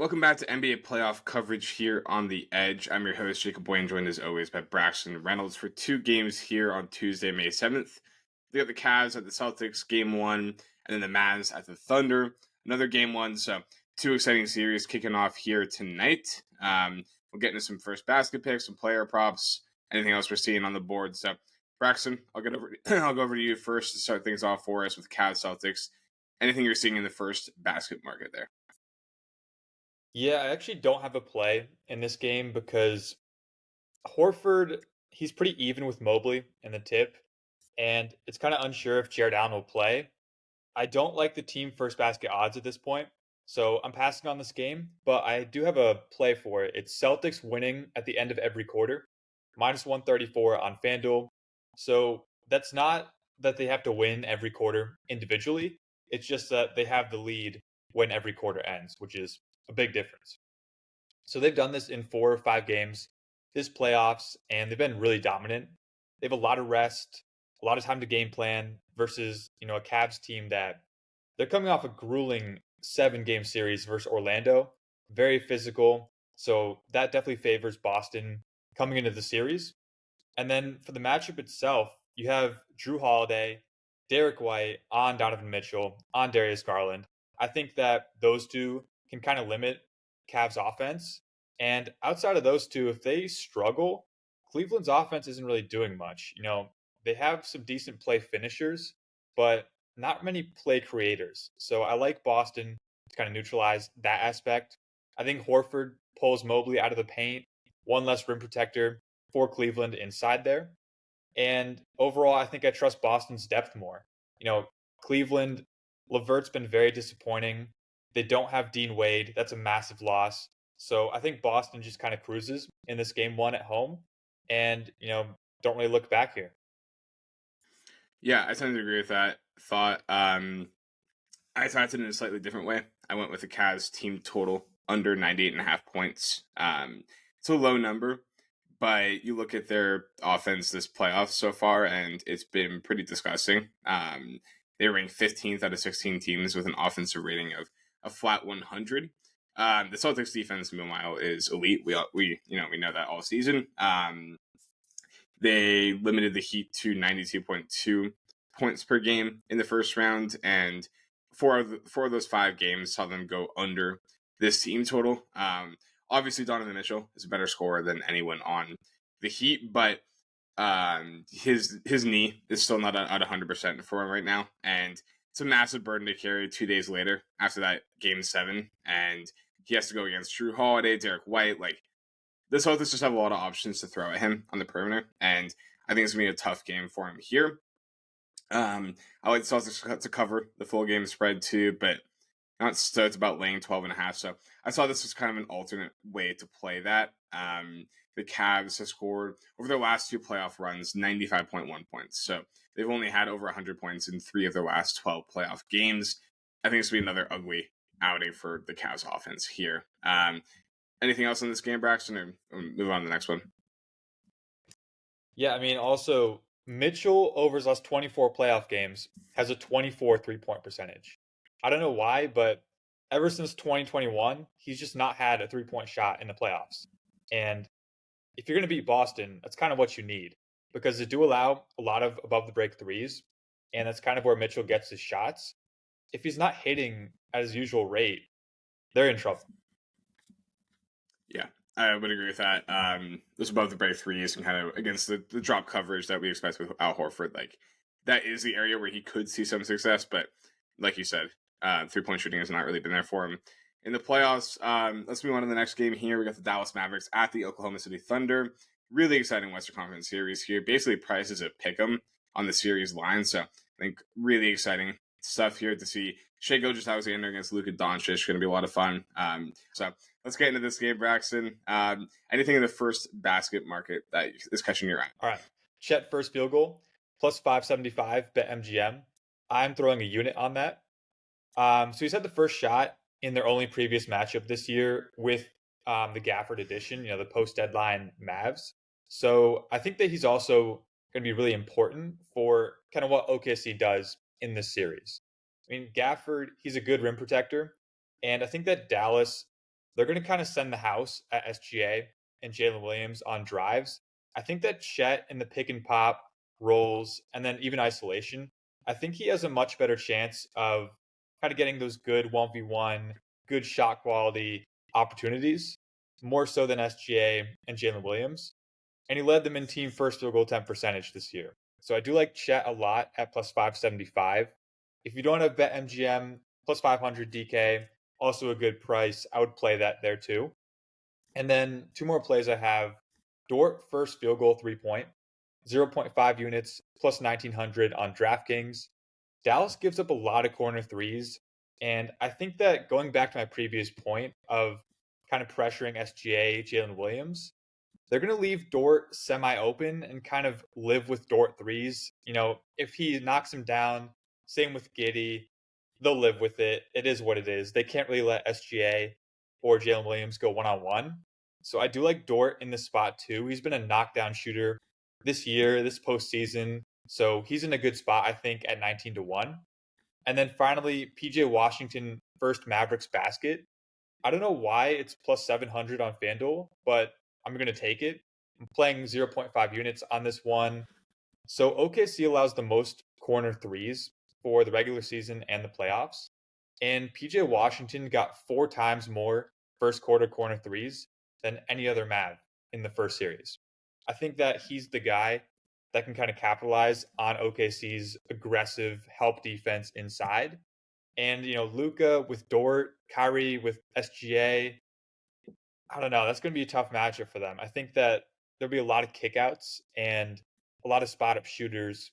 Welcome back to NBA playoff coverage here on The Edge. I'm your host, Jacob Boyne, joined as always by Braxton and Reynolds for two games here on Tuesday, May 7th. We got the Cavs at the Celtics, game one, and then the Mavs at the Thunder, another game one. So, two exciting series kicking off here tonight. We'll get into some first basket picks, some player props, anything else we're seeing on the board. So, Braxton, I'll go over to you first to start things off for us with Cavs Celtics. Anything you're seeing in the first basket market there? Yeah, I actually don't have a play in this game because Horford, he's pretty even with Mobley in the tip, and it's kind of unsure if Jared Allen will play. I don't like the team first basket odds at this point, so I'm passing on this game, but I do have a play for it. It's Celtics winning at the end of every quarter, minus 134 on FanDuel. So that's not that they have to win every quarter individually, it's just that they have the lead when every quarter ends, which is a big difference. So they've done this in 4 or 5 games this playoffs, and they've been really dominant. They have a lot of rest, a lot of time to game plan versus a Cavs team that they're coming off a grueling 7 game series versus Orlando, very physical. So that definitely favors Boston coming into the series. And then for the matchup itself, you have Drew Holiday, Derek White on Donovan Mitchell, on Darius Garland. I think that those two can kind of limit Cavs offense. And outside of those two, if they struggle, Cleveland's offense isn't really doing much. They have some decent play finishers, but not many play creators. So I like Boston to kind of neutralize that aspect. I think Horford pulls Mobley out of the paint, one less rim protector for Cleveland inside there. And overall, I think I trust Boston's depth more. Cleveland, Levert's been very disappointing. They don't have Dean Wade. That's a massive loss. So I think Boston just kind of cruises in this game one at home and, don't really look back here. Yeah, I tend to agree with that thought. I thought it in a slightly different way. I went with the Cavs team total under 98.5 points. It's a low number, but you look at their offense this playoff so far, and it's been pretty disgusting. They ranked 15th out of 16 teams with an offensive rating of a flat 100. The Celtics defense, meanwhile, is elite. We know that all season. They limited the Heat to 92.2 points per game in the first round, and four of those 5 games saw them go under this team total. Obviously, Donovan Mitchell is a better scorer than anyone on the Heat, but his knee is still not at 100% for him right now, and it's a massive burden to carry 2 days later after that game 7, and he has to go against Drew Holiday, Derek White. Like, the Celtics just have a lot of options to throw at him on the perimeter, and I think it's going to be a tough game for him here. I like the Celtics to cover the full game spread too, but not stoked about laying 12.5. So I saw this as kind of an alternate way to play that. The Cavs have scored over their last 2 playoff runs 95.1 points. So they've only had over 100 points in 3 of their last 12 playoff games. I think this will be another ugly outing for the Cavs offense here. Anything else in this game, Braxton, or move on to the next one? Yeah, I mean, also, Mitchell over his last 24 playoff games has a 24 3-point percentage. I don't know why, but ever since 2021, he's just not had a 3-point shot in the playoffs. And if you're going to beat Boston, that's kind of what you need because they do allow a lot of above the break threes. And that's kind of where Mitchell gets his shots. If he's not hitting at his usual rate, they're in trouble. Yeah, I would agree with that. Those above the break threes and kind of against the drop coverage that we expect with Al Horford, like that is the area where he could see some success. But like you said, 3-point shooting has not really been there for him in the playoffs. Let's move on to the next game here. We got the Dallas Mavericks at the Oklahoma City Thunder. Really exciting Western Conference series here. Basically, price is a pick 'em on the series line. So I think really exciting stuff here to see Shai Gilgeous-Alexander against Luka Doncic. Going to be a lot of fun. So let's get into this game, Braxton. Anything in the first basket market that is catching your eye? All right. Chet first field goal, plus 575, bet MGM. I'm throwing a unit on that. So he's had the first shot in their only previous matchup this year with the Gafford edition, the post-deadline Mavs. So I think that he's also going to be really important for kind of what OKC does in this series. I mean, Gafford, he's a good rim protector. And I think that Dallas they're going to kind of send the house at SGA and Jalen Williams on drives. I think that Chet in the pick and pop rolls and then even isolation, I think he has a much better chance of kind of getting those good 1v1, good shot quality opportunities, more so than SGA and Jalen Williams. And he led them in team first field goal attempt percentage this year. So I do like Chet a lot at plus 575. If you don't have BetMGM, plus 500 DK, also a good price. I would play that there too. And then two more plays I have. Dort first field goal 3 point, 0.5 units, plus 1900 on DraftKings. Dallas gives up a lot of corner threes. And I think that going back to my previous point of kind of pressuring SGA, Jalen Williams, they're going to leave Dort semi open and kind of live with Dort threes. You know, if he knocks him down, same with Giddey, they'll live with it. It is what it is. They can't really let SGA or Jalen Williams go one on one. So I do like Dort in this spot too. He's been a knockdown shooter this year, this postseason. So he's in a good spot, I think, at 19-1. And then finally, PJ Washington, first Mavericks basket. I don't know why it's plus 700 on FanDuel, but I'm going to take it. I'm playing 0.5 units on this one. So OKC allows the most corner threes for the regular season and the playoffs. And PJ Washington got 4 times more first quarter corner threes than any other Mav in the first series. I think that he's the guy that can kind of capitalize on OKC's aggressive help defense inside. And, you know, Luka with Dort, Kyrie with SGA, I don't know. That's going to be a tough matchup for them. I think that there'll be a lot of kickouts and a lot of spot up shooters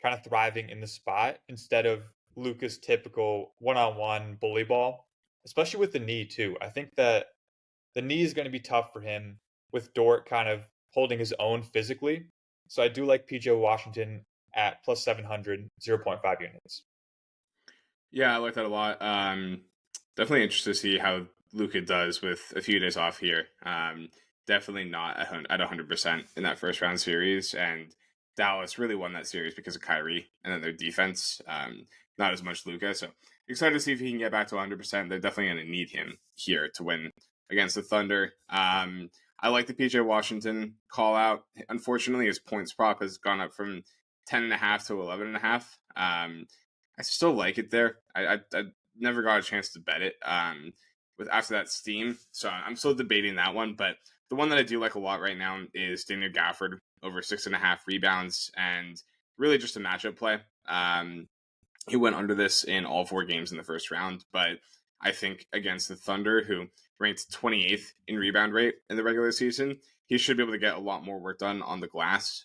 kind of thriving in the spot instead of Luka's typical one-on-one bully ball, especially with the knee too. I think that the knee is going to be tough for him with Dort kind of holding his own physically. So I do like PJ Washington at plus 700, 0.5 units. Yeah, I like that a lot. Definitely interested to see how Luka does with a few days off here. Definitely not at 100% in that first round series, and Dallas really won that series because of Kyrie and then their defense. Not as much Luka, so excited to see if he can get back to 100%. They're definitely going to need him here to win against the Thunder. I like the PJ Washington call out. Unfortunately, his points prop has gone up from 10.5 to 11.5. I still like it there. I never got a chance to bet it with after that steam, so I'm still debating that one. But the one that I do like a lot right now is Daniel Gafford over 6.5 rebounds, and really just a matchup play. He went under this in all 4 games in the first round, but I think against the Thunder, who ranked 28th in rebound rate in the regular season, he should be able to get a lot more work done on the glass.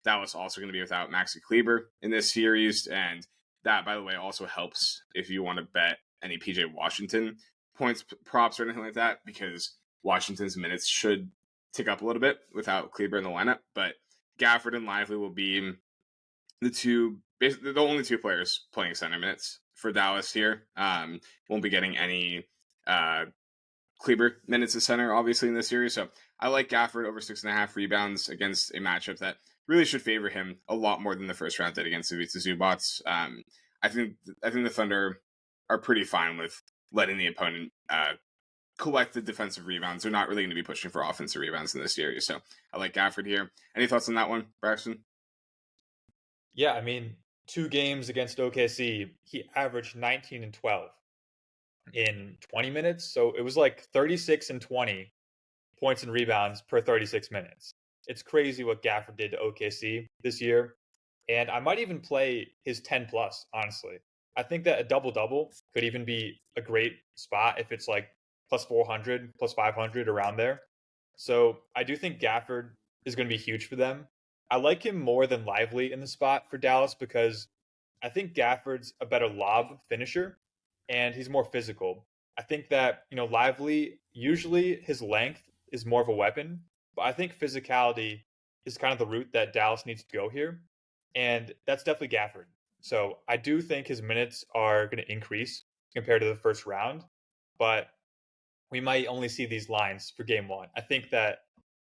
Dallas also going to be without Maxi Kleber in this series, and that, by the way, also helps if you want to bet any PJ Washington points, props, or anything like that, because Washington's minutes should tick up a little bit without Kleber in the lineup. But Gafford and Lively will be the only 2 players playing center minutes for Dallas here. Won't be getting any Kleber minutes at center, obviously, in this series. So I like Gafford over 6.5 rebounds against a matchup that really should favor him a lot more than the first round did against Ivica Zubats. I think the Thunder are pretty fine with letting the opponent collect the defensive rebounds. They're not really going to be pushing for offensive rebounds in this series. So I like Gafford here. Any thoughts on that one, Braxton? Yeah, I mean, 2 games against OKC, he averaged 19 and 12 in 20 minutes. So it was like 36 and 20 points and rebounds per 36 minutes. It's crazy what Gafford did to OKC this year. And I might even play his 10 plus, honestly. I think that a double-double could even be a great spot if it's like plus 400, plus 500 around there. So I do think Gafford is going to be huge for them. I like him more than Lively in the spot for Dallas because I think Gafford's a better lob finisher and he's more physical. I think that, you know, Lively, usually his length is more of a weapon, but I think physicality is kind of the route that Dallas needs to go here. And that's definitely Gafford. So I do think his minutes are going to increase compared to the first round, but we might only see these lines for game 1. I think that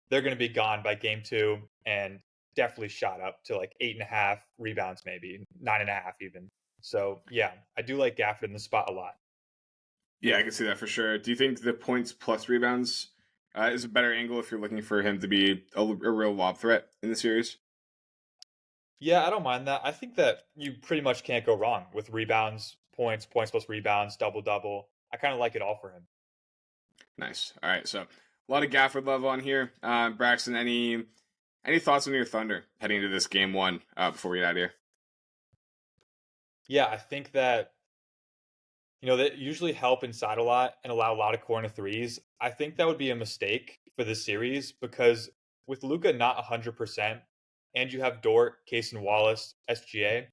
they're going to be gone by game 2 and definitely shot up to like 8.5 rebounds, maybe 9.5 even. So yeah, I do like Gafford in the spot a lot. Yeah, I can see that for sure. Do you think the points plus rebounds is a better angle if you're looking for him to be a real lob threat in the series? Yeah, I don't mind that. I think that you pretty much can't go wrong with rebounds, points, points plus rebounds, double double. I kind of like it all for him. Nice. All right, so a lot of Gafford love on here. Braxton, any thoughts on your Thunder heading into this game one before we get out of here? Yeah, I think that they usually help inside a lot and allow a lot of corner threes. I think that would be a mistake for this series because with Luca not 100% and you have Dort, Case and Wallace, SGA,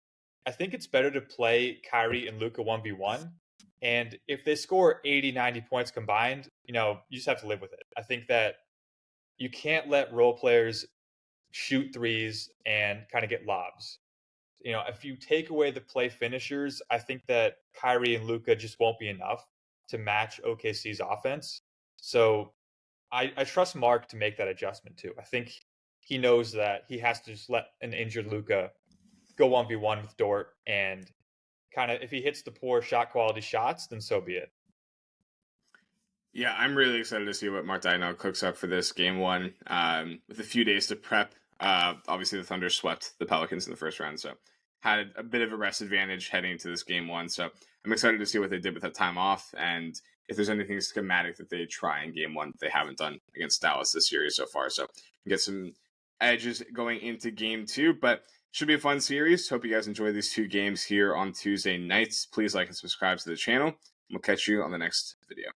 I think it's better to play Kyrie and Luca 1v1. And if they score 80, 90 points combined, you just have to live with it. I think that you can't let role players shoot threes and kind of get lobs. If you take away the play finishers, I think that Kyrie and Luca just won't be enough to match OKC's offense. So I trust Mark to make that adjustment too. I think he knows that he has to just let an injured Luca go 1v1 with Dort and kind of if he hits the poor shot quality shots, then so be it. Yeah, I'm really excited to see what Martino cooks up for this game one. With a few days to prep, obviously the Thunder swept the Pelicans in the first round, so had a bit of a rest advantage heading into this game one. So I'm excited to see what they did with that time off and if there's anything schematic that they try in game one that they haven't done against Dallas this series so far. So get some edges going into game two, but should be a fun series. Hope you guys enjoy these two games here on Tuesday nights. Please like and subscribe to the channel. We'll catch you on the next video.